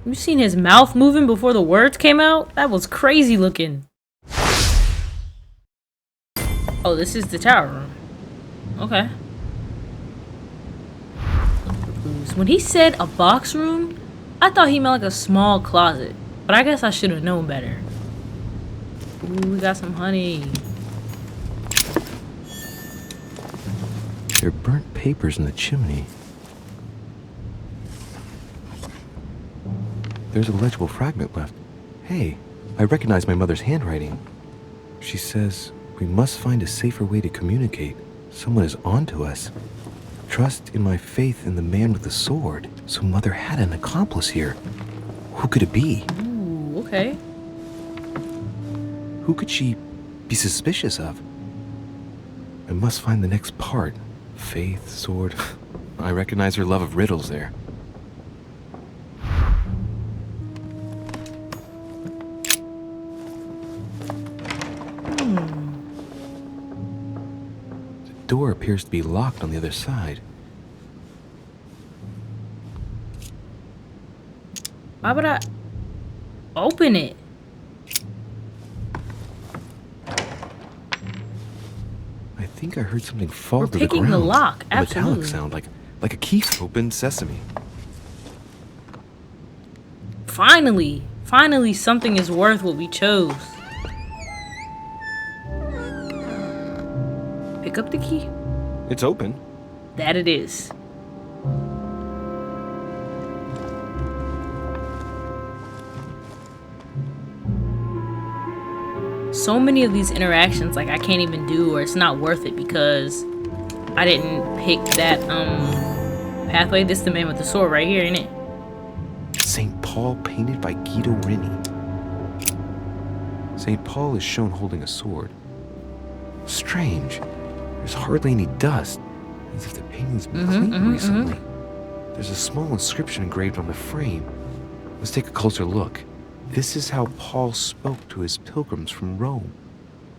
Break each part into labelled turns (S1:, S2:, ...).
S1: You seen his mouth moving before the words came out? That was crazy looking. Oh, this is the tower room. Okay. When he said a box room, I thought he meant like a small closet. But I guess I should have known better. Ooh, we got some honey.
S2: There are burnt papers in the chimney. There's a legible fragment left. Hey, I recognize my mother's handwriting. She says, we must find a safer way to communicate. Someone is onto us. Trust in my faith in the man with the sword. So Mother had an accomplice here. Who could it be?
S1: Ooh, okay.
S2: Who could she be suspicious of? I must find the next part. Faith, sword. I recognize her love of riddles there. The door appears to be locked on the other side.
S1: Why would I open it?
S2: I think I heard something fall
S1: We're
S2: to the
S1: picking
S2: ground.
S1: the lock,
S2: A metallic
S1: absolutely.
S2: sound, like a key. Open sesame.
S1: Finally something is worth what we chose. Pick up the key.
S2: It's open.
S1: That it is. So many of these interactions, like, I can't even do, or it's not worth it because I didn't pick that pathway. This is the man with the sword right here, isn't it?
S2: St. Paul painted by Guido Rini. St. Paul is shown holding a sword. Strange. There's hardly any dust, as if the painting's been cleaned recently. There's a small inscription engraved on the frame. Let's take a closer look. This is how Paul spoke to his pilgrims from Rome.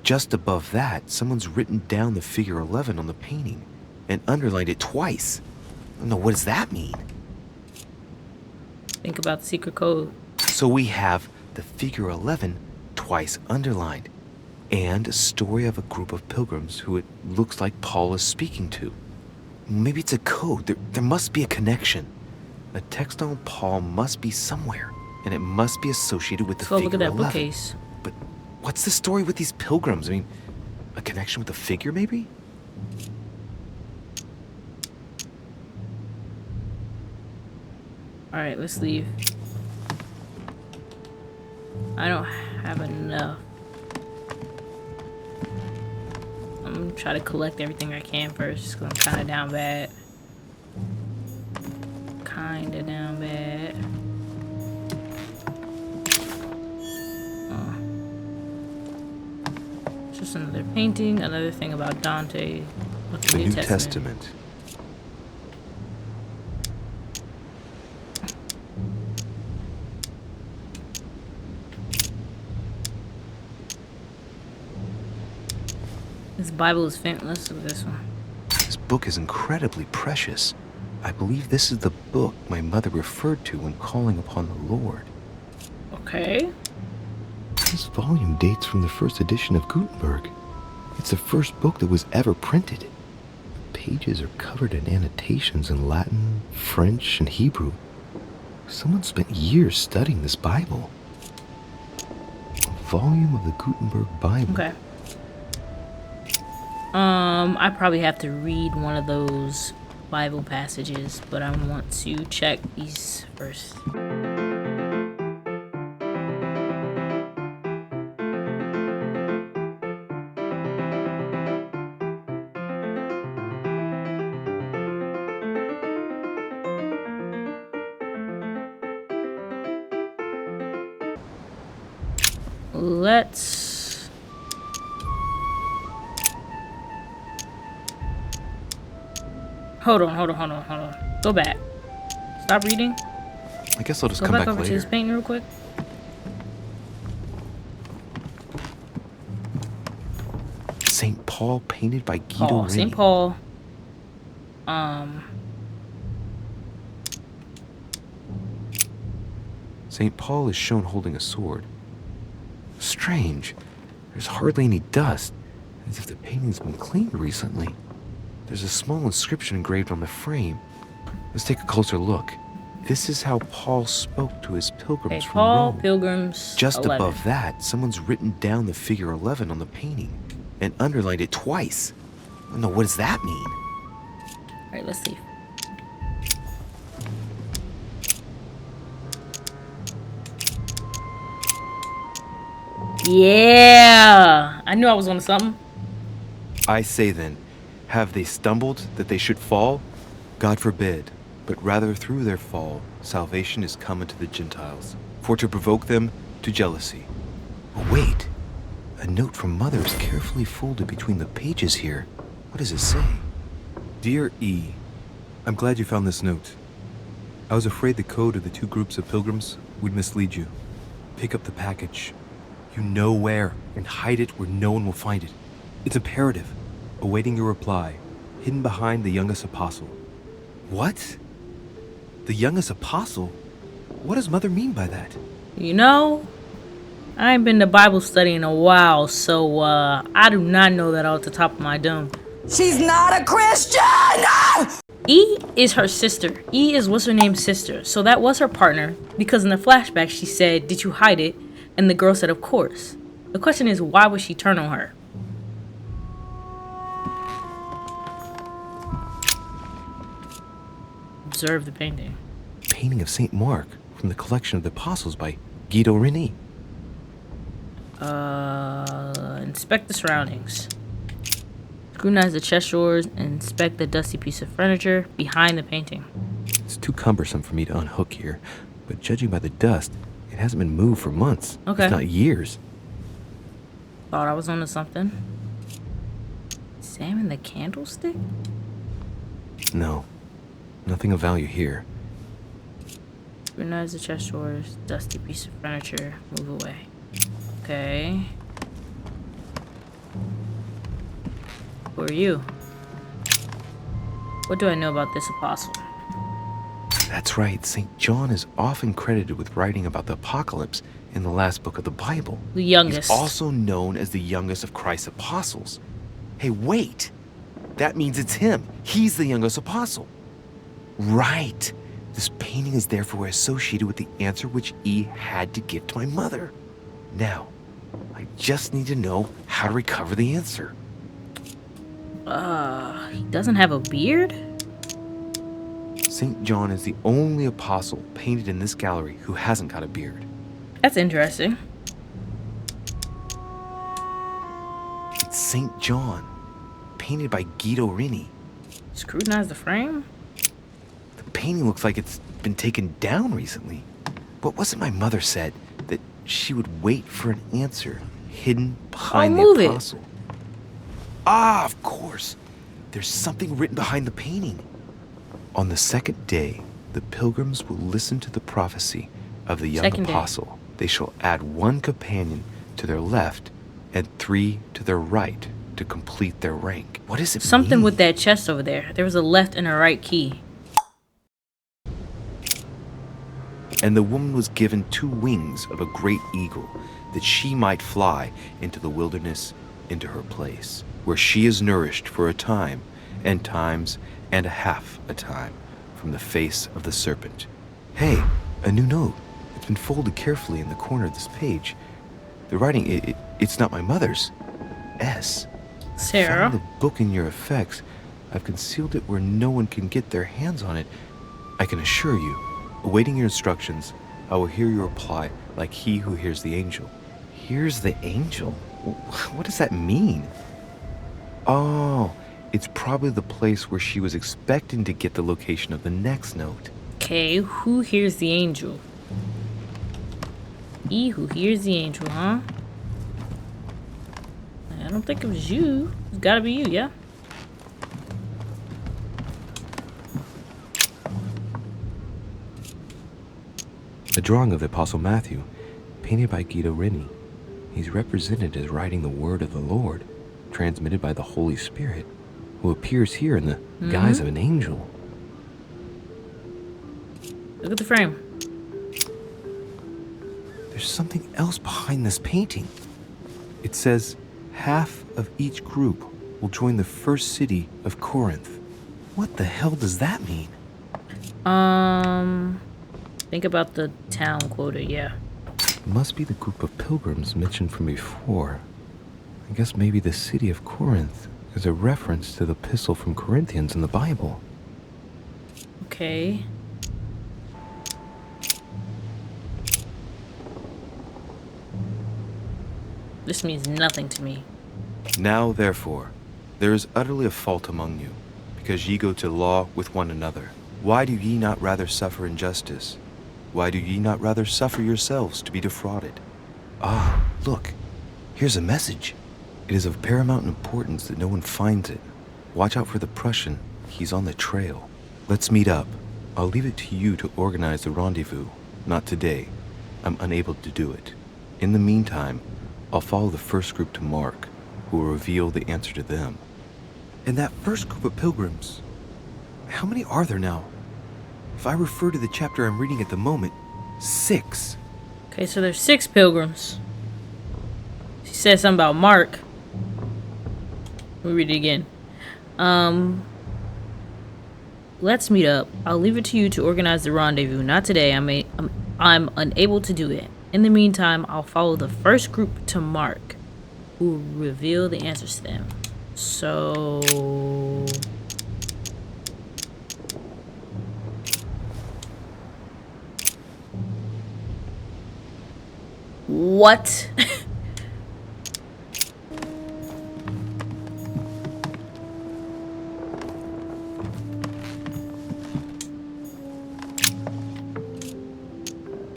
S2: Just above that, someone's written down the figure 11 on the painting and underlined it twice. No, what does that mean?
S1: Think about the secret code.
S2: So we have the figure 11 twice underlined, and a story of a group of pilgrims who it looks like Paul is speaking to. Maybe it's a code. There must be a connection. A text on Paul must be somewhere, and it must be associated with the
S1: Let's go
S2: figure
S1: look at that
S2: 11.
S1: bookcase.
S2: But what's the story with these pilgrims? I mean, a connection with the figure, maybe?
S1: Alright, let's leave. I don't have enough. I'm gonna try to collect everything I can first, because I'm kind of down bad. Kinda down bad. It's just another painting, another thing about Dante. With
S2: The New Testament.
S1: This Bible is fancy. Let's look at this one.
S2: This book is incredibly precious. I believe this is the book my mother referred to when calling upon the Lord.
S1: Okay.
S2: This volume dates from the first edition of Gutenberg. It's the first book that was ever printed. The pages are covered in annotations in Latin, French, and Hebrew. Someone spent years studying this Bible. A volume of the Gutenberg Bible.
S1: Okay. I probably have to read one of those Bible passages, but I want to check these first. Let's hold on. Go back. Stop reading.
S2: I guess I'll just
S1: Go
S2: come
S1: back
S2: back
S1: over to this
S2: later.
S1: painting real quick.
S2: St. Paul painted by Guido
S1: Paul.
S2: Rini.
S1: St. Paul.
S2: St. Paul is shown holding a sword. Strange. There's hardly any dust, as if the painting's been cleaned recently. There's a small inscription engraved on the frame. Let's take a closer look. This is how Paul spoke to his pilgrims from
S1: Paul,
S2: Rome.
S1: pilgrims,
S2: Just
S1: 11.
S2: above that, someone's written down the figure 11 on the painting and underlined it twice. Oh no, what does that mean?
S1: All right, let's see. Yeah, I knew I was on something.
S2: I say then, have they stumbled that they should fall? God forbid, but rather through their fall, salvation is come unto the Gentiles, for to provoke them to jealousy. Oh, wait, a note from Mother is carefully folded between the pages here. What does it say?
S3: Dear E, I'm glad you found this note. I was afraid the code of the two groups of pilgrims would mislead you. Pick up the package. You know where, and hide it where no one will find it. It's imperative. Awaiting your reply, hidden behind the youngest apostle.
S2: What? The youngest apostle? What does Mother mean by that?
S1: You know, I ain't been to Bible study in a while, so I do not know that off the top of my dome.
S4: She's not a Christian!
S1: E is her sister. E is what's her name's sister. So that was her partner, because in the flashback she said, "Did you hide it?" And the girl said, "Of course." The question is, why would she turn on her? Observe the painting.
S2: Painting of St. Mark from the collection of the Apostles by Guido Reni.
S1: Inspect the surroundings. Scrutinize the chest drawers and inspect the dusty piece of furniture behind the painting.
S2: It's too cumbersome for me to unhook here, but judging by the dust, it hasn't been moved for months,
S1: Okay.
S2: if not years.
S1: Thought I was onto something. Examine the candlestick?
S2: No, nothing of value here.
S1: Scrutinize the chest drawers, dusty piece of furniture, move away. Okay. Who are you? What do I know about this apostle?
S2: That's right, St. John is often credited with writing about the apocalypse in the last book of the Bible.
S1: The youngest.
S2: He's also known as the youngest of Christ's apostles. Hey, wait! That means it's him. He's the youngest apostle. Right. This painting is therefore associated with the answer which E had to give to my mother. Now, I just need to know how to recover the answer.
S1: He doesn't have a beard?
S2: St. John is the only apostle painted in this gallery who hasn't got a beard.
S1: That's interesting.
S2: It's St. John, painted by Guido Reni.
S1: Scrutinize the frame?
S2: The painting looks like it's been taken down recently. But wasn't my mother said that she would wait for an answer hidden behind
S1: move
S2: the
S1: it.
S2: apostle? Ah, of course. There's something written behind the painting. On the second day, the pilgrims will listen to the prophecy of the young
S1: Second day.
S2: apostle. They shall add one companion to their left and 3 to their right to complete their rank. What does it
S1: Something
S2: mean?
S1: with that chest over there. There was a left and a right key.
S2: And the woman was given 2 wings of a great eagle, that she might fly into the wilderness, into her place, where she is nourished for a time, and times and a half a time, from the face of the serpent. Hey, a new note. It's been folded carefully in the corner of this page. The writing, it's not my mother's. S.
S1: Sarah?
S2: Found the book in your effects. I've concealed it where no one can get their hands on it. I can assure you, awaiting your instructions, I will hear your reply like he who hears the angel. Hears the angel? What does that mean? Oh, it's probably the place where she was expecting to get the location of the next note.
S1: Okay, who hears the angel? E, who hears the angel, huh? I don't think it was you. It's gotta be you, yeah?
S2: A drawing of the Apostle Matthew, painted by Guido Reni. He's represented as writing the word of the Lord, transmitted by the Holy Spirit, who appears here in the guise of an angel.
S1: Look at the frame.
S3: There's something else behind this painting. It says half of each group will join the first city of Corinth. What the hell does that mean?
S1: Think about the town quota, yeah.
S3: It must be the group of pilgrims mentioned from before. I guess maybe the city of Corinth is a reference to the epistle from Corinthians in the Bible.
S1: Okay. This means nothing to me.
S3: Now, therefore, there is utterly a fault among you, because ye go to law with one another. Why do ye not rather suffer injustice? Why do ye not rather suffer yourselves to be defrauded? Ah, look, here's a message. It is of paramount importance that no one finds it. Watch out for the Prussian. He's on the trail. Let's meet up. I'll leave it to you to organize the rendezvous. Not today. I'm unable to do it. In the meantime, I'll follow the first group to Mark, who will reveal the answer to them. And that first group of pilgrims, how many are there now? If I refer to the chapter I'm reading at the moment, 6.
S1: Okay, so there's 6 pilgrims. She said something about Mark. Let me read it again. Let's meet up. I'll leave it to you to organize the rendezvous. Not today. I'm unable to do it. In the meantime, I'll follow the first group to Mark, who will reveal the answers to them. So... what?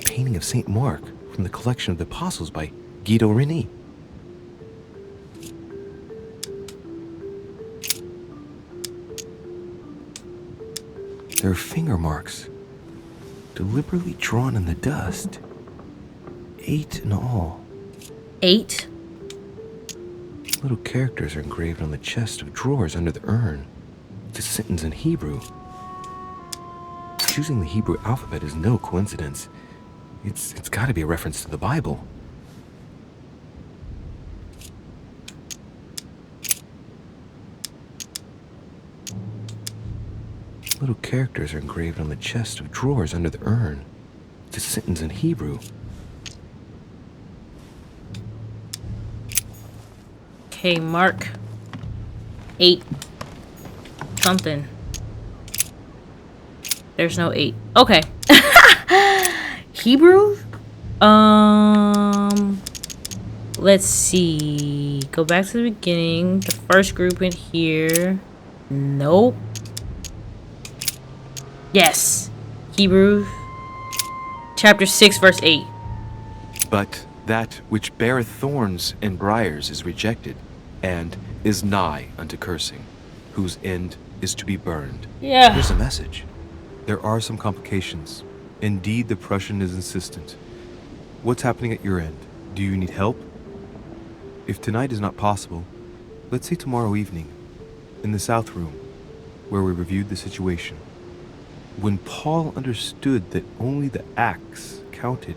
S3: Painting of Saint Mark from the collection of the Apostles by Guido Reni. There are finger marks, deliberately drawn in the dust. 8 in all.
S1: 8?
S3: Little characters are engraved on the chest of drawers under the urn. It's a sentence in Hebrew. Choosing the Hebrew alphabet is no coincidence. It's got to be a reference to the Bible. Little characters are engraved on the chest of drawers under the urn. It's a sentence in Hebrew.
S1: Okay, Mark. 8. Something. There's no 8. Okay. Hebrew? Let's see. Go back to the beginning. The first group in here. Nope. Yes. Hebrew. Chapter 6, verse 8.
S3: But that which beareth thorns and briars is rejected, and is nigh unto cursing, whose end is to be burned.
S1: Yeah.
S3: Here's a message. There are some complications. Indeed, the Prussian is insistent. What's happening at your end? Do you need help? If tonight is not possible, let's say tomorrow evening, in the South Room, where we reviewed the situation. When Paul understood that only the axe counted,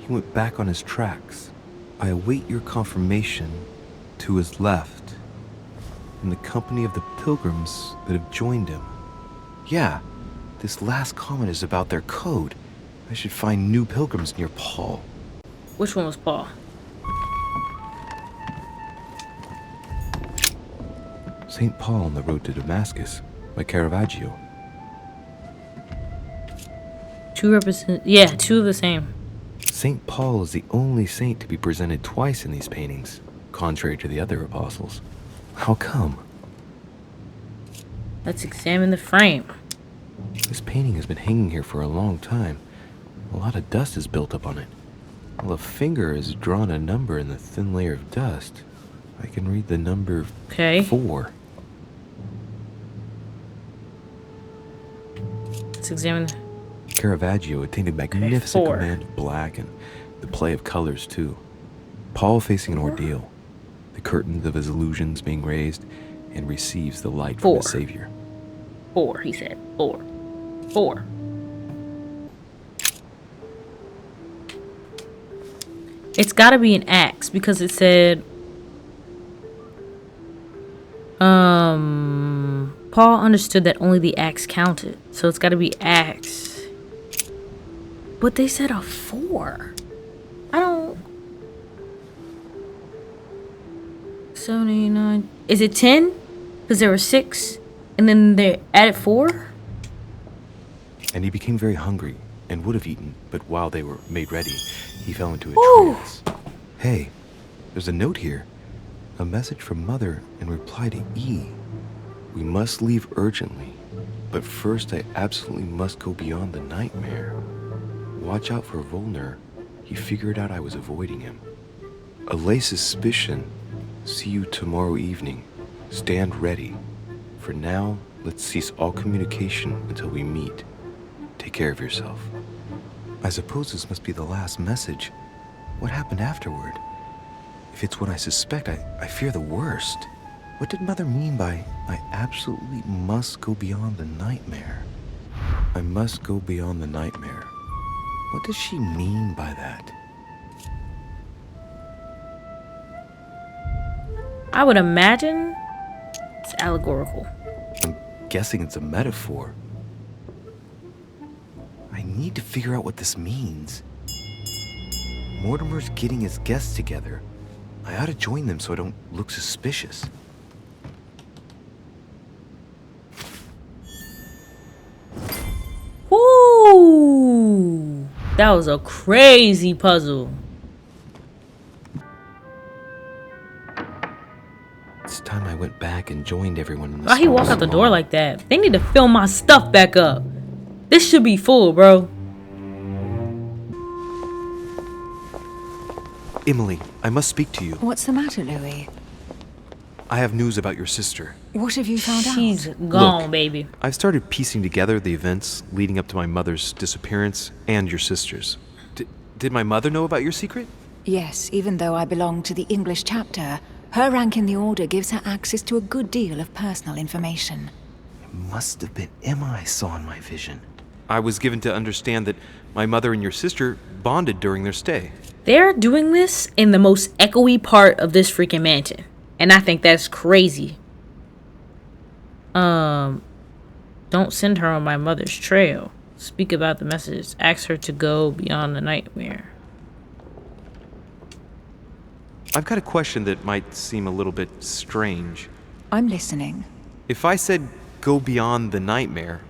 S3: he went back on his tracks. I await your confirmation to his left, in the company of the pilgrims that have joined him. Yeah, this last comment is about their code. I should find new pilgrims near Paul.
S1: Which one was Paul?
S3: St. Paul on the road to Damascus by Caravaggio.
S1: 2 represent... yeah, 2 of the same.
S3: St. Paul is the only saint to be presented twice in these paintings, contrary to the other apostles. How come?
S1: Let's examine the frame.
S3: This painting has been hanging here for a long time. A lot of dust is built up on it. While a finger has drawn a number in the thin layer of dust, I can read the number 4.
S1: Let's examine...
S3: Caravaggio attained a magnificent
S1: 4.
S3: command of black and the play of colors too. Paul facing an ordeal, the curtains of his illusions being raised, and receives the light from his Savior.
S1: 4, he said. 4. 4. It's gotta be an axe because it said Paul understood that only the axe counted. So it's gotta be axe. But they said a 4. I don't 79. Is it 10? Because there were 6 and then they added 4?
S3: And he became very hungry and would have eaten, but while they were made ready, he fell into a
S1: Ooh.
S3: trance. Hey, there's a note here. A message from Mother in reply to E. We must leave urgently, but first I absolutely must go beyond the nightmare. Watch out for Volner. He figured out I was avoiding him. Allay suspicion. See you tomorrow evening. Stand ready. For now, let's cease all communication until we meet. Take care of yourself. I suppose this must be the last message. What happened afterward? If it's what I suspect, I fear the worst. What did Mother mean by, I absolutely must go beyond the nightmare? I must go beyond the nightmare. What does she mean by that?
S1: I would imagine it's allegorical.
S3: I'm guessing it's a metaphor. I need to figure out what this means. Mortimer's getting his guests together. I ought to join them so I don't look suspicious.
S1: Woo! That was a crazy puzzle.
S3: It's time I went back and joined everyone in the
S1: Why he walk out the door like that? They need to fill my stuff back up. This should be full, bro.
S3: Emily, I must speak to you.
S4: What's the matter, Louis?
S3: I have news about your sister.
S4: What have you found
S1: She's
S4: out?
S1: gone,
S3: Look,
S1: baby.
S3: I've started piecing together the events leading up to my mother's disappearance and your sister's. Did my mother know about your secret?
S4: Yes, even though I belong to the English chapter, her rank in the Order gives her access to a good deal of personal information.
S3: It must have been Emma I saw in my vision. I was given to understand that my mother and your sister bonded during their stay.
S1: They're doing this in the most echoey part of this freaking mansion. And I think that's crazy. Don't send her on my mother's trail. Speak about the message. Ask her to go beyond the nightmare.
S3: I've got a question that might seem a little bit strange.
S4: I'm listening.
S3: If I said go beyond the nightmare,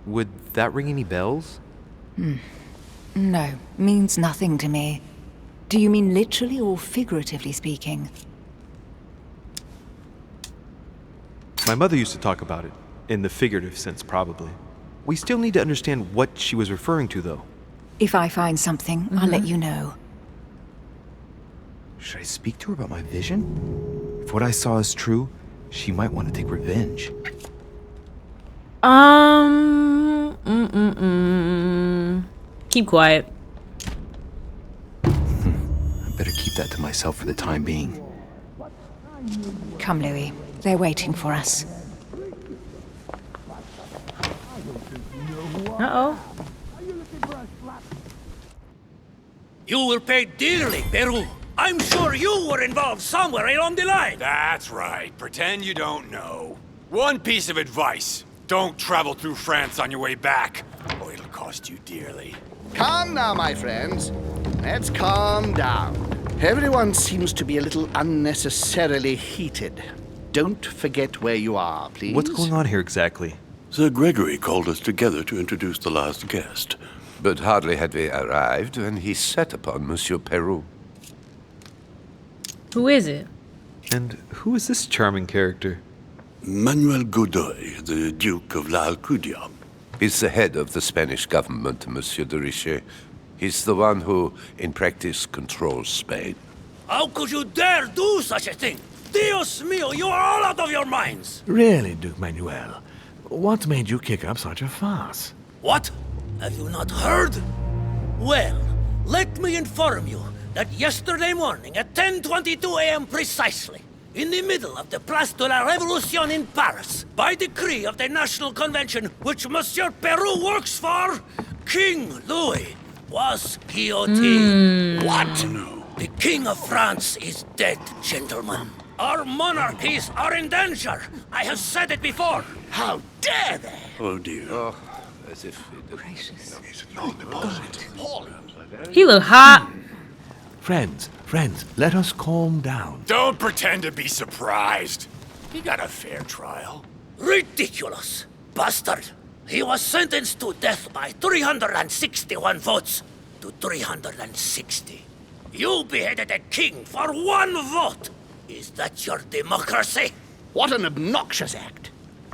S3: would that ring any bells?
S4: No, means nothing to me. Do you mean literally or figuratively speaking?
S3: My mother used to talk about it, in the figurative sense probably. We still need to understand what she was referring to though.
S4: If I find something, I'll let you know.
S3: Should I speak to her about my vision? If what I saw is true, she might want to take revenge.
S1: Keep quiet.
S3: I better keep that to myself for the time being.
S4: Come, Louis. They're waiting for us.
S1: Uh-oh.
S5: You will pay dearly, Peru. I'm sure you were involved somewhere along the line.
S6: That's right. Pretend you don't know. One piece of advice. Don't travel through France on your way back, or it'll cost you dearly.
S7: Calm now, my friends. Let's calm down. Everyone seems to be a little unnecessarily heated. Don't forget where you are, please.
S3: What's going on here exactly?
S8: Sir Gregory called us together to introduce the last guest.
S9: But hardly had we arrived when he set upon Monsieur Peru.
S1: Who is it?
S3: And who is this charming character?
S8: Manuel Godoy, the Duke of La Alcudia.
S9: He's the head of the Spanish government, Monsieur de Richet. He's the one who, in practice, controls Spain.
S5: How could you dare do such a thing? Dios mío, you are all out of your minds!
S10: Really, Duke Manuel? What made you kick up such a fuss?
S5: What? Have you not heard? Well, let me inform you that yesterday morning at 10:22 a.m. precisely, in the middle of the Place de la Révolution in Paris, by decree of the National Convention which Monsieur Peru works for, King Louis was guillotined.
S8: What? No.
S5: The King of France is dead, gentlemen. Our monarchies are in danger. I have said it before.
S7: How dare they?
S8: Oh dear.
S9: Oh, as if it...
S4: Gracious.
S1: He look hot.
S10: Friends, let us calm down.
S6: Don't pretend to be surprised. He got a fair trial.
S5: Ridiculous. Bastard. He was sentenced to death by 361 votes to 360. You beheaded a king for one vote. Is that your democracy?
S7: What an obnoxious act.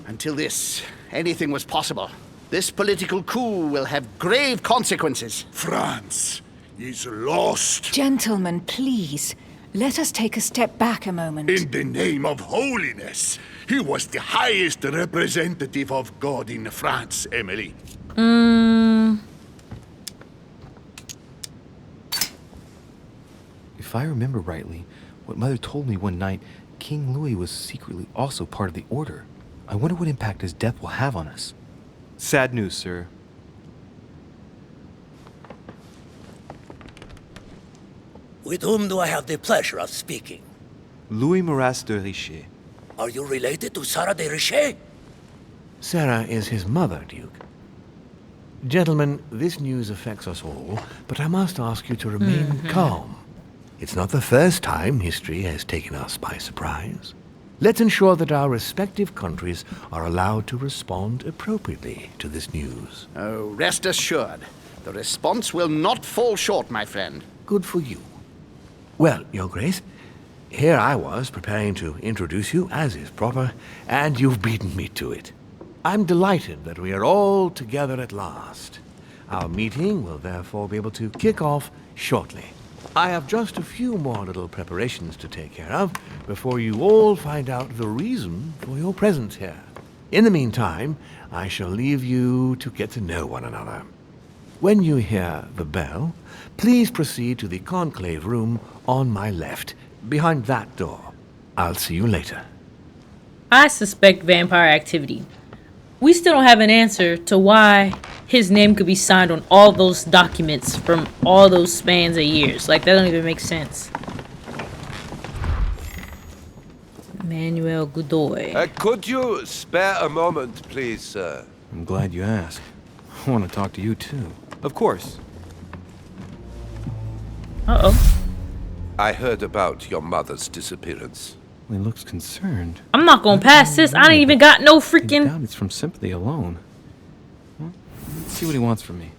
S7: Until this, anything was possible. This political coup will have grave consequences.
S8: France is lost.
S4: Gentlemen, please, let us take a step back a moment.
S8: In the name of holiness. He was the highest representative of God in France, Emily.
S3: If I remember rightly, what Mother told me one night, King Louis was secretly also part of the Order. I wonder what impact his death will have on us. Sad news, sir.
S5: With whom do I have the pleasure of speaking?
S3: Louis Maras de Richet.
S5: Are you related to Sarah de Richet?
S10: Sarah is his mother, Duke. Gentlemen, this news affects us all, but I must ask you to remain calm. It's not the first time history has taken us by surprise. Let's ensure that our respective countries are allowed to respond appropriately to this news.
S7: Oh, rest assured, the response will not fall short, my friend.
S10: Good for you. Well, Your Grace, here I was preparing to introduce you as is proper, and you've beaten me to it. I'm delighted that we are all together at last. Our meeting will therefore be able to kick off shortly. I have just a few more little preparations to take care of before you all find out the reason for your presence here. In the meantime, I shall leave you to get to know one another. When you hear the bell, please proceed to the conclave room on my left, behind that door. I'll see you later.
S1: I suspect vampire activity. We still don't have an answer to why his name could be signed on all those documents from all those spans of years. Like, that don't even make sense. Manuel Godoy.
S9: could you spare a moment, please, sir?
S3: I'm glad you asked. I want to talk to you too. Of course.
S1: Uh-oh.
S9: I heard about your mother's disappearance.
S3: He looks concerned.
S1: I'm not gonna pass this. I ain't even got no
S3: I
S1: freaking...
S3: doubt it's from sympathy alone. Well, let's see what he wants from me.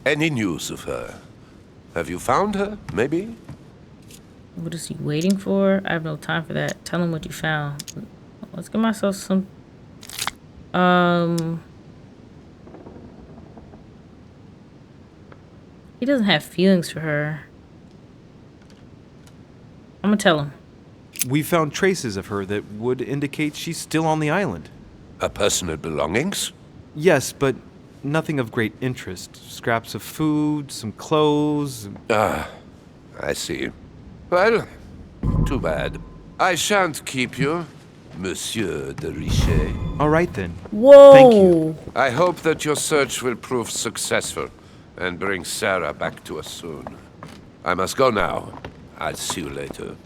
S9: Any news of her? Have you found her, maybe?
S1: What is he waiting for? I have no time for that. Tell him what you found. Let's get myself some... He doesn't have feelings for her. I'm gonna tell him.
S3: We found traces of her that would indicate she's still on the island.
S9: Her personal belongings?
S3: Yes, but nothing of great interest. Scraps of food, some clothes.
S9: Ah, I see. Well, too bad. I shan't keep you, Monsieur de Richet.
S3: All right then.
S1: Whoa.
S3: Thank you.
S9: I hope that your search will prove successful and bring Sarah back to us soon. I must go now. I'll see you later.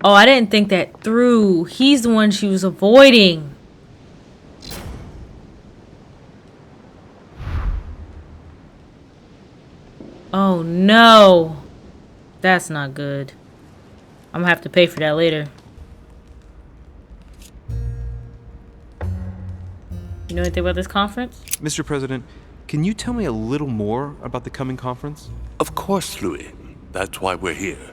S1: Oh, I didn't think that through. He's the one she was avoiding. Oh no. That's not good. I'm gonna have to pay for that later. You know anything about this conference?
S3: Mr. President, can you tell me a little more about the coming conference?
S8: Of course, Louis. That's why we're here.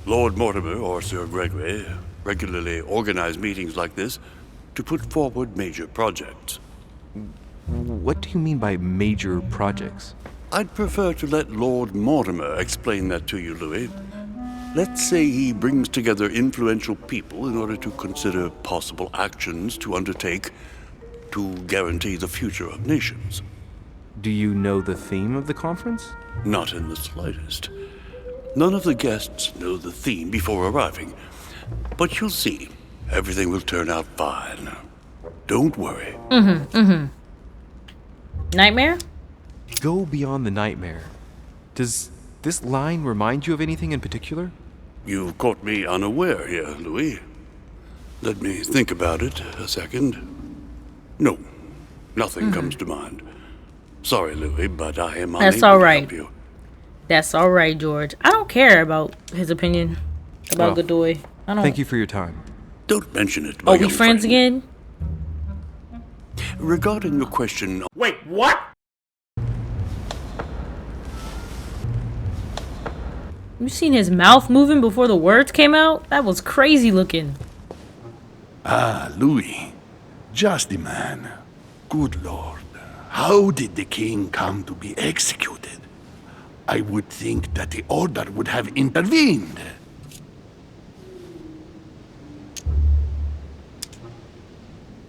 S8: Lord Mortimer or Sir Gregory regularly organize meetings like this to put forward major projects.
S3: What do you mean by major projects?
S8: I'd prefer to let Lord Mortimer explain that to you, Louis. Let's say he brings together influential people in order to consider possible actions to undertake to guarantee the future of nations.
S3: Do you know the theme of the conference?
S8: Not in the slightest. None of the guests know the theme before arriving. But you'll see, everything will turn out fine. Don't worry.
S1: Nightmare?
S3: Go beyond the nightmare. Does this line remind you of anything in particular?
S8: You've caught me unaware here, Louis. Let me think about it a second. No, nothing comes to mind. Sorry, Louis, but I am
S1: That's
S8: unable
S1: all
S8: to
S1: right.
S8: help you.
S1: That's all right, George. I don't care about his opinion about
S3: Well,
S1: Godoy. I don't.
S3: Thank you for your time.
S8: Don't mention it, my
S1: Oh, we
S8: young
S1: friends
S8: friend.
S1: again?
S8: Regarding your question,
S5: Wait, what?
S1: You seen his mouth moving before the words came out? That was crazy looking.
S11: Ah, Louis. Just the man. Good Lord. How did the king come to be executed? I would think that the order would have intervened.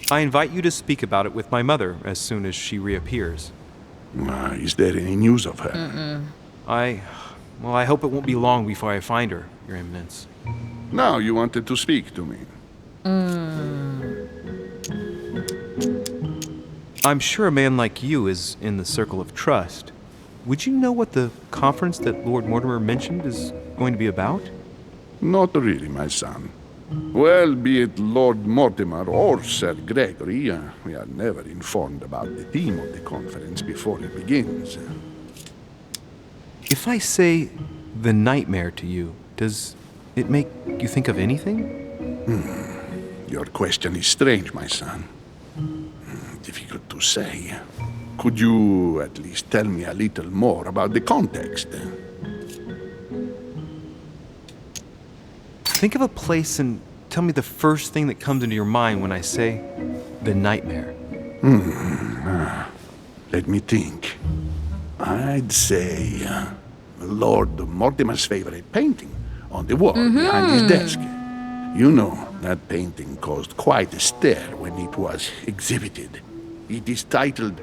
S3: I invite you to speak about it with my mother as soon as she reappears.
S11: Is there any news of her?
S3: Well, I hope it won't be long before I find her, Your Eminence.
S11: Now you wanted to speak to me.
S3: I'm sure a man like you is in the circle of trust. Would you know what the conference that Lord Mortimer mentioned is going to be about?
S11: Not really, my son. Well, be it Lord Mortimer or Sir Gregory, we are never informed about the theme of the conference before it begins.
S3: If I say the nightmare to you, does it make you think of anything?
S11: Your question is strange, my son. Difficult to say. Could you at least tell me a little more about the context?
S3: Think of a place and tell me the first thing that comes into your mind when I say the nightmare.
S11: Let me think. I'd say Lord Mortimer's favorite painting on the wall behind his desk. You know, that painting caused quite a stir when it was exhibited. It is titled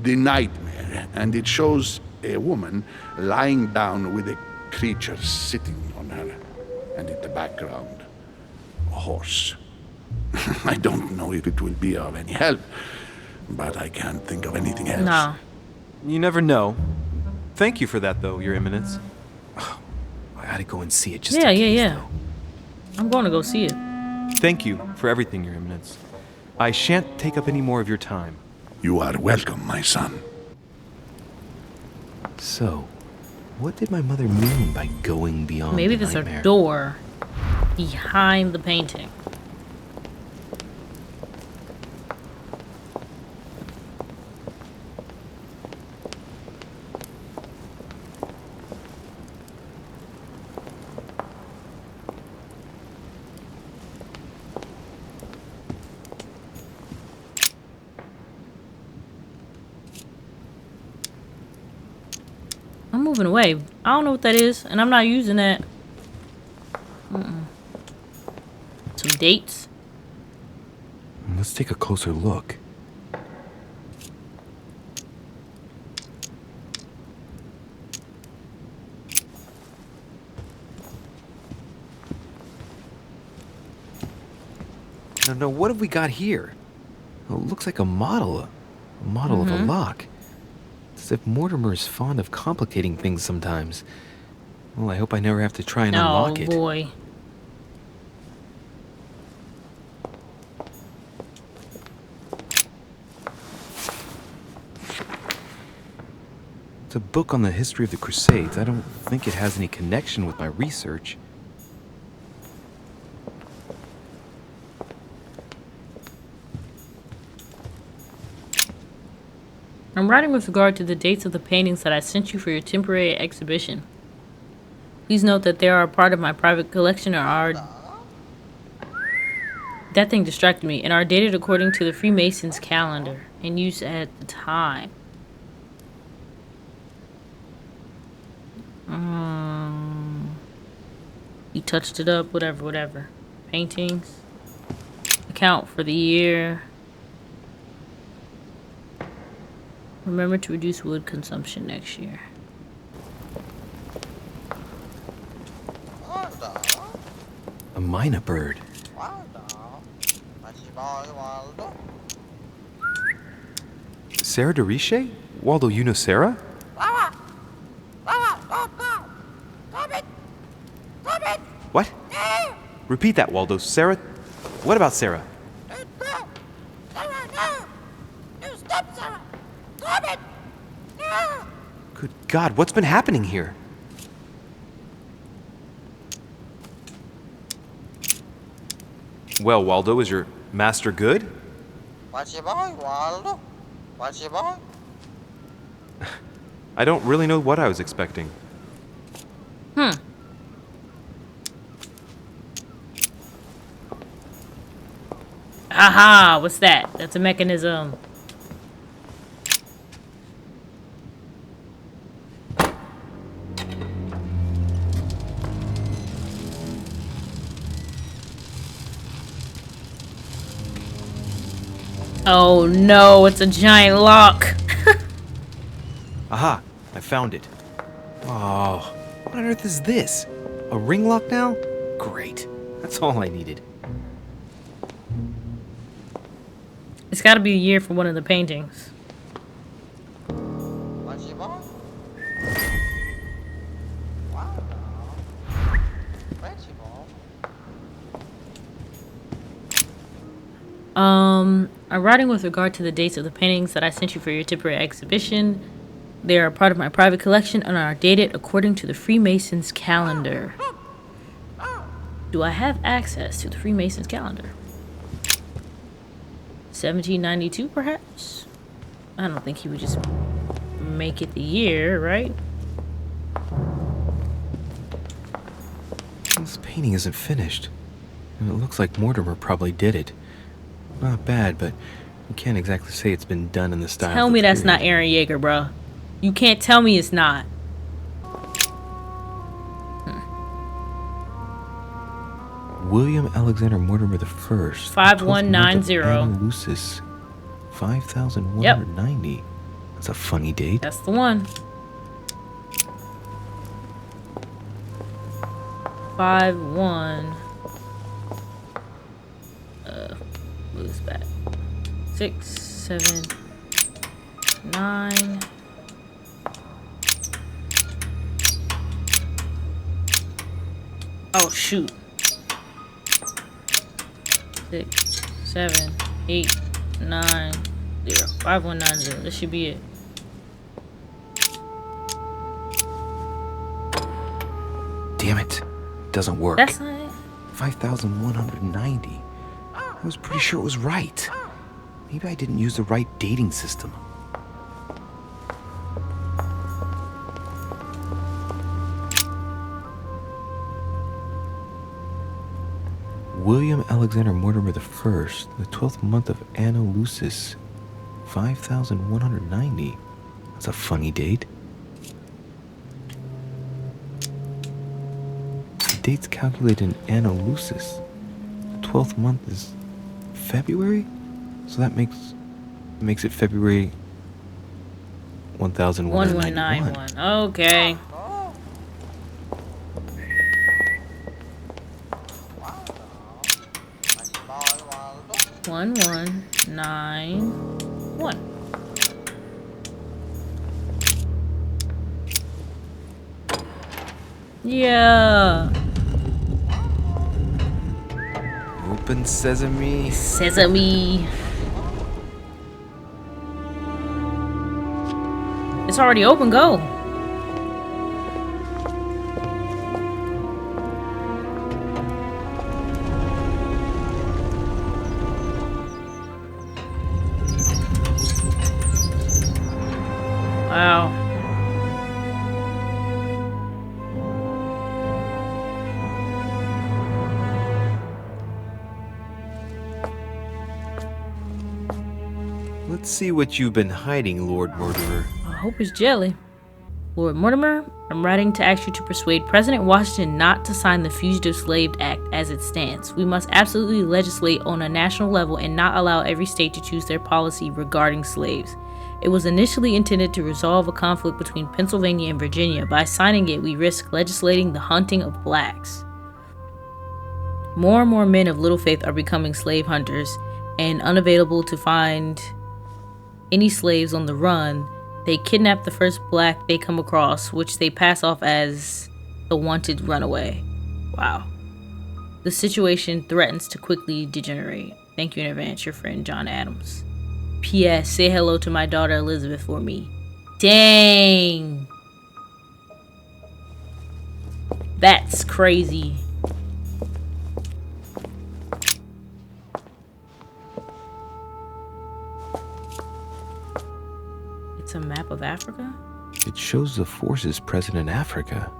S11: The Nightmare, and it shows a woman lying down with a creature sitting on her, and in the background, a horse. I don't know if it will be of any help, but I can't think of anything else.
S1: Nah.
S3: You never know. Thank you for that, though, Your Eminence. I gotta go and see it just in case, though.
S1: I'm going to go see it.
S3: Thank you for everything, Your Eminence. I shan't take up any more of your time.
S11: You are welcome, my son.
S2: So, what did my mother mean by going beyond
S1: Maybe
S2: the
S1: there's
S2: nightmare?
S1: a door behind the painting. I'm moving away. I don't know what that is, and I'm not using that. Some dates.
S2: Let's take a closer look. No, what have we got here? Oh, it looks like a model of a lock. It's as if Mortimer is fond of complicating things sometimes. Well, I hope I never have to try and unlock it.
S1: Oh boy.
S2: It's a book on the history of the Crusades. I don't think it has any connection with my research.
S1: I'm writing with regard to the dates of the paintings that I sent you for your temporary exhibition. Please note that they are a part of my private collection or are... That thing distracted me, and are dated according to the Freemasons' calendar and used at the time. He touched it up, whatever. Paintings. Account for the year. Remember to reduce wood consumption next year.
S2: A mynah bird.
S3: Sarah Deriche? Waldo, you know Sarah? What? Repeat that, Waldo. Sarah? What about Sarah? Good God, what's been happening here? Well, Waldo, is your master good?
S12: What's your boy, Waldo? What's your boy?
S3: I don't really know what I was expecting.
S1: Aha, what's that? That's a mechanism. Oh no, it's a giant lock.
S3: Aha, I found it. Oh, what on earth is this? A ring lock now? Great. That's all I needed.
S1: It's gotta be a year for one of the paintings.
S12: What's your boy? Waldo. What's your boy?
S1: I'm writing with regard to the dates of the paintings that I sent you for your temporary exhibition. They are part of my private collection and are dated according to the Freemasons calendar. Do I have access to the Freemasons calendar? 1792, perhaps? I don't think he would just make it the year, right?
S3: This painting isn't finished. And it looks like Mortimer probably did it. Not bad, but you can't exactly say it's been done in the style.
S1: Tell
S3: of
S1: me
S3: the
S1: that's
S3: period.
S1: not Aaron Yeager, bruh. You can't tell me it's not.
S3: William Alexander Mortimer the First.
S1: 5190.
S3: Lucis. 5190. That's a funny date.
S1: That's the one. 5-1. Lose back. 6, 7, 9. Oh shoot. 6, 7, 8, 9, 0. 5190. This should be it.
S3: Damn it. Doesn't work.
S1: That's not it.
S3: 5190. I was pretty sure it was right. Maybe I didn't use the right dating system. William Alexander Mortimer the First, the 12th month of Anna Lucis, 5190. That's a funny date. The date's calculated in Anna Lucis. The 12th month is February? So that makes it February 1191.
S1: 1191. Okay.
S12: What's your boy, Waldo?
S1: 1191. Yeah.
S3: Open sesame.
S1: Sesame. It's already open. Go. Wow.
S3: Let's see what you've been hiding, Lord Mortimer.
S1: I hope it's jelly. Lord Mortimer, I'm writing to ask you to persuade President Washington not to sign the Fugitive Slave Act as it stands. We must absolutely legislate on a national level and not allow every state to choose their policy regarding slaves. It was initially intended to resolve a conflict between Pennsylvania and Virginia. By signing it, we risk legislating the hunting of blacks. More and more men of little faith are becoming slave hunters and unavailable to find any slaves on the run, they kidnap the first black they come across, which they pass off as the wanted runaway. Wow. The situation threatens to quickly degenerate. Thank you in advance, your friend John Adams. P.S. Say hello to my daughter Elizabeth for me. Dang. That's crazy. It's a map of Africa?
S2: It shows the forces present in Africa.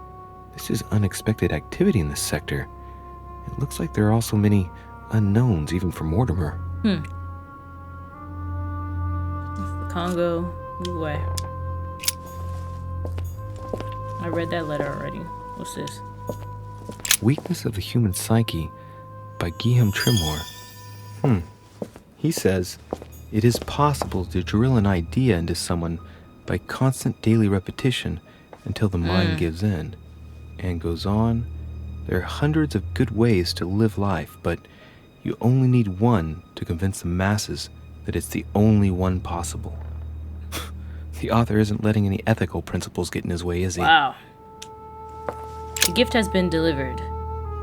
S2: This is unexpected activity in this sector. It looks like there are also many unknowns, even for Mortimer.
S1: It's the Congo. Move away. I read that letter already. What's this?
S2: Weakness of the Human Psyche by Guillaume Trimore. He says, it is possible to drill an idea into someone by constant daily repetition until the mind gives in. And goes on, there are hundreds of good ways to live life, but you only need one to convince the masses that it's the only one possible. The author isn't letting any ethical principles get in his way, is he?
S1: Wow. The gift has been delivered.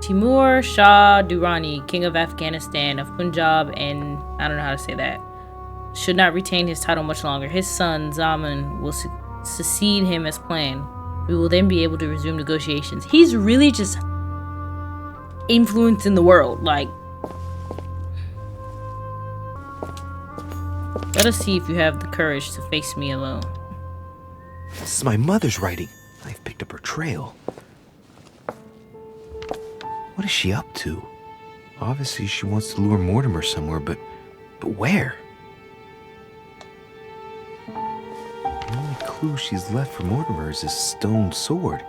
S1: Timur Shah Durrani, king of Afghanistan, of Punjab, and I don't know how to say that, should not retain his title much longer. His son, Zaman, will succeed him as planned. We will then be able to resume negotiations. He's really just influencing the world. Like, let us see if you have the courage to face me alone.
S2: This is my mother's writing. I've picked up her trail. What is she up to? Obviously, she wants to lure Mortimer somewhere, but where? The only clue she's left for Mortimer is this stone sword.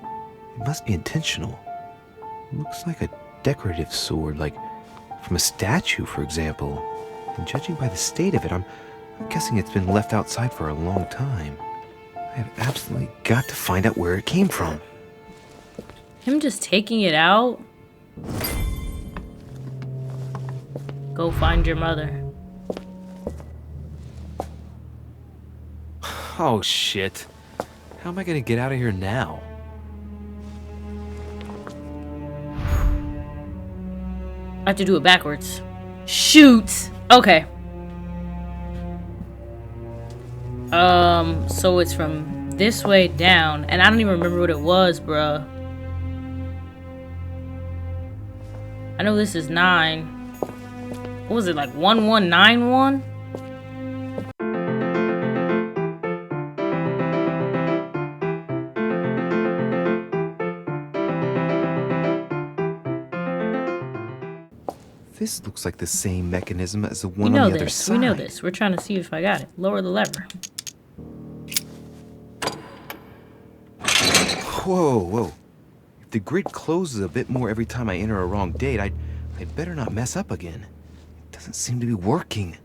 S2: It must be intentional. It looks like a decorative sword, like from a statue, for example. And judging by the state of it, I'm guessing it's been left outside for a long time. I have absolutely got to find out where it came from.
S1: Him just taking it out? Go find your mother.
S2: Oh, shit. How am I gonna get out of here now?
S1: I have to do it backwards. Shoot! Okay. So it's from this way down, and I don't even remember what it was, bruh. I know this is 9. What was it, like 1191?
S2: This looks like the same mechanism as the one on the other side.
S1: We know this. We're trying to see if I got it. Lower the lever.
S2: Whoa. If the grid closes a bit more every time I enter a wrong date, I'd better not mess up again. It doesn't seem to be working.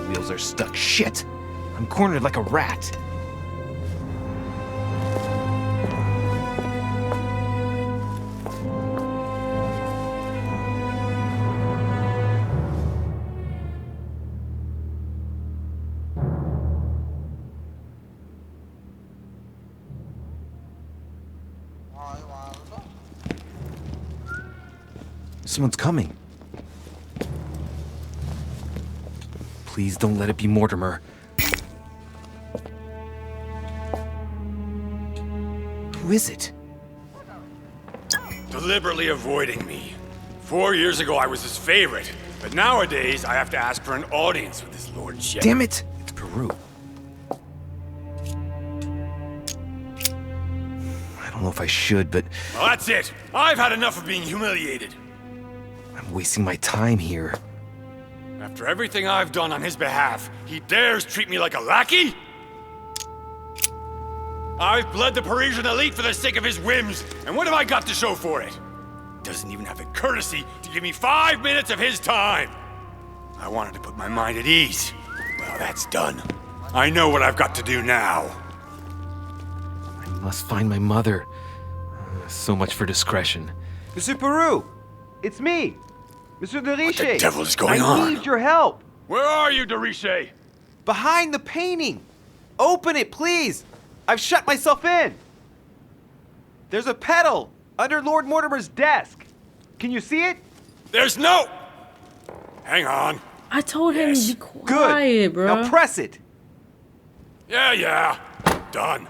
S2: Wheels are stuck. Shit! I'm cornered like a rat. Someone's coming. Please don't let it be Mortimer. Who is it?
S6: Deliberately avoiding me. 4 years ago, I was his favorite, but nowadays, I have to ask for an audience with his lordship.
S2: Damn it! It's Peru. I don't know if I should, but...
S6: Well, that's it. I've had enough of being humiliated.
S2: I'm wasting my time here.
S6: After everything I've done on his behalf, he dares treat me like a lackey? I've bled the Parisian elite for the sake of his whims, and what have I got to show for it? Doesn't even have the courtesy to give me 5 minutes of his time. I wanted to put my mind at ease. Well, that's done. I know what I've got to do now.
S2: I must find my mother. So much for discretion.
S13: Monsieur Peru, it's me, Monsieur de Riche.
S6: What the devil is going on?
S13: I need your help.
S6: Where are you, de Riche?
S13: Behind the painting. Open it, please. I've shut myself in. There's a pedal under Lord Mortimer's desk. Can you see it?
S6: There's no... Hang on.
S1: I told him to be
S13: Good.
S1: quiet, bro.
S13: Now press it.
S6: Yeah. Done.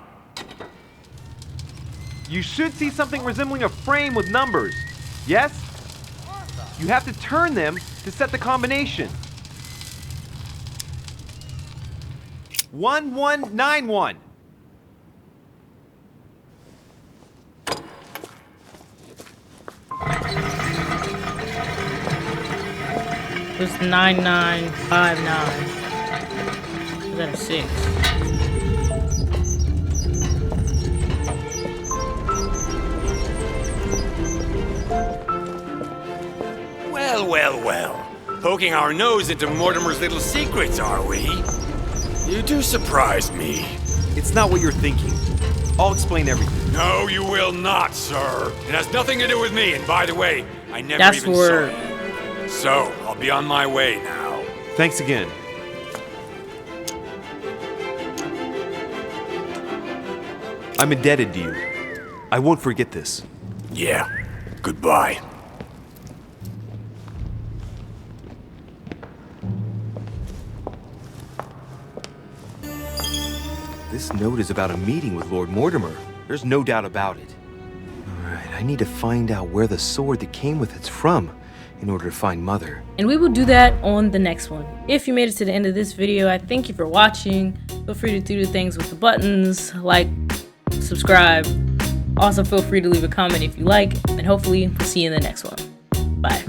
S13: You should see something resembling a frame with numbers. Yes? You have to turn them to set the combination. 1191.
S1: It's 9959. Is that a 6?
S6: Well. Poking our nose into Mortimer's little secrets, are we? You do surprise me.
S13: It's not what you're thinking. I'll explain everything.
S6: No, you will not, sir. It has nothing to do with me, and by the way, I never
S1: That's
S6: even
S1: word.
S6: saw you. So, I'll be on my way now.
S3: Thanks again. I'm indebted to you. I won't forget this.
S6: Yeah. Goodbye.
S3: This note is about a meeting with Lord Mortimer. There's no doubt about it. Alright, I need to find out where the sword that came with it's from in order to find Mother.
S1: And we will do that on the next one. If you made it to the end of this video, I thank you for watching. Feel free to do the things with the buttons, like, subscribe. Also feel free to leave a comment if you like, and hopefully we'll see you in the next one. Bye.